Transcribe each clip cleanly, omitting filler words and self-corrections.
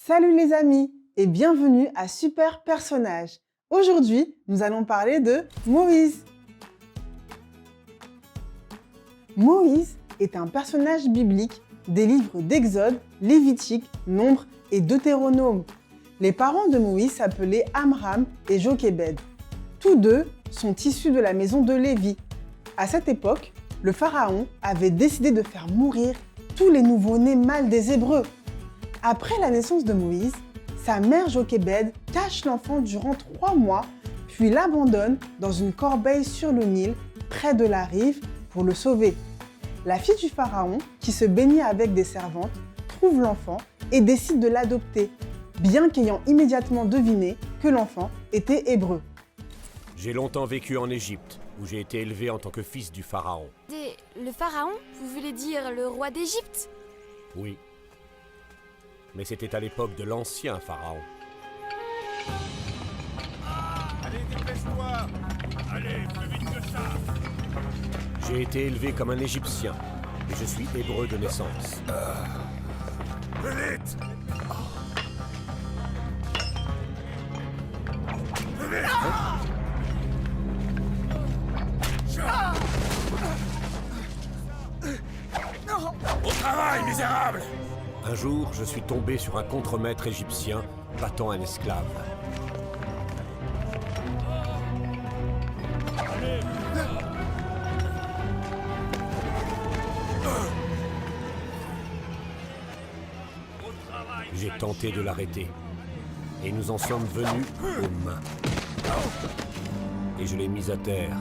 Salut les amis et bienvenue à Super Personnage. Aujourd'hui, nous allons parler de Moïse. Moïse est un personnage biblique des livres d'Exode, Lévitique, Nombre et Deutéronome. Les parents de Moïse s'appelaient Amram et Jochébed. Tous deux sont issus de la maison de Lévi. À cette époque, le pharaon avait décidé de faire mourir tous les nouveau-nés mâles des Hébreux. Après la naissance de Moïse, sa mère Jochébed cache l'enfant durant 3 mois, puis l'abandonne dans une corbeille sur le Nil, près de la rive, pour le sauver. La fille du pharaon, qui se baignait avec des servantes, trouve l'enfant et décide de l'adopter, bien qu'ayant immédiatement deviné que l'enfant était hébreu. J'ai longtemps vécu en Égypte, où j'ai été élevé en tant que fils du pharaon. Le pharaon? Vous voulez dire le roi d'Égypte? Oui. Mais c'était à l'époque de l'ancien pharaon. Allez, dépêche-toi! Allez, plus vite que ça! J'ai été élevé comme un Égyptien, et je suis hébreu de naissance. Plus vite! Plus vite! Au travail, misérable! Un jour, je suis tombé sur un contremaître égyptien battant un esclave. J'ai tenté de l'arrêter, et nous en sommes venus aux mains. Et je l'ai mis à terre.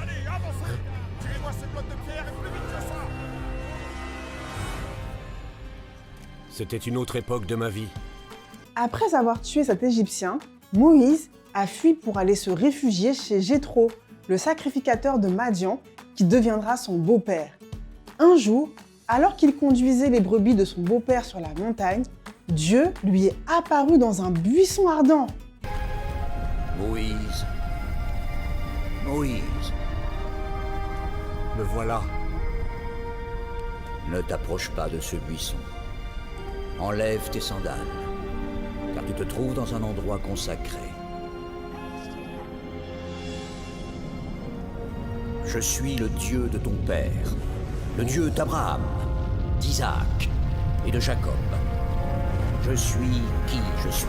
Allez, avancez! Tirez-moi ces blocs de pierre et plus vite que ça! C'était une autre époque de ma vie. Après avoir tué cet Égyptien, Moïse a fui pour aller se réfugier chez Jéthro, le sacrificateur de Madian, qui deviendra son beau-père. Un jour, alors qu'il conduisait les brebis de son beau-père sur la montagne, Dieu lui est apparu dans un buisson ardent. Moïse. Moïse, Me voilà. ne t'approche pas de ce buisson. Enlève tes sandales, car tu te trouves dans un endroit consacré. Je suis le Dieu de ton père, le Dieu d'Abraham, d'Isaac et de Jacob. Je suis qui je suis.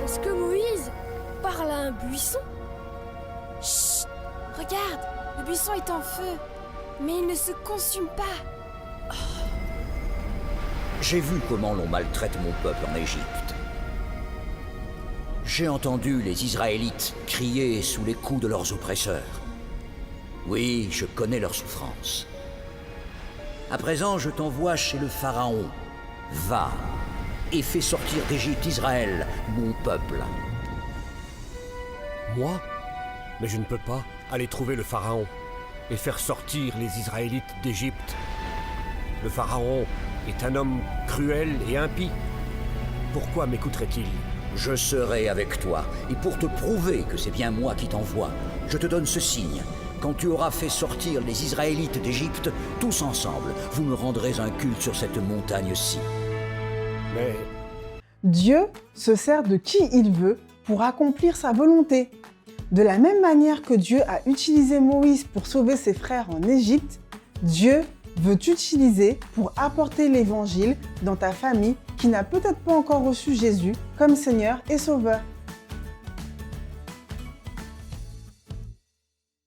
Est-ce que Moïse parle à un buisson? Chut! Regarde, le buisson est en feu, mais il ne se consume pas. J'ai vu comment l'on maltraite mon peuple en Égypte. J'ai entendu les Israélites crier sous les coups de leurs oppresseurs. Oui, je connais leur souffrance. À présent, je t'envoie chez le Pharaon. Va et fais sortir d'Égypte Israël, mon peuple. Moi? Mais je ne peux pas aller trouver le pharaon et faire sortir les Israélites d'Égypte. Le pharaon est un homme cruel et impie. Pourquoi m'écouterait-il? Je serai avec toi, et pour te prouver que c'est bien moi qui t'envoie, je te donne ce signe. Quand tu auras fait sortir les Israélites d'Égypte, tous ensemble, vous me rendrez un culte sur cette montagne-ci. Mais Dieu se sert de qui il veut pour accomplir sa volonté. De la même manière que Dieu a utilisé Moïse pour sauver ses frères en Égypte, Dieu veut t'utiliser pour apporter l'évangile dans ta famille qui n'a peut-être pas encore reçu Jésus comme Seigneur et Sauveur.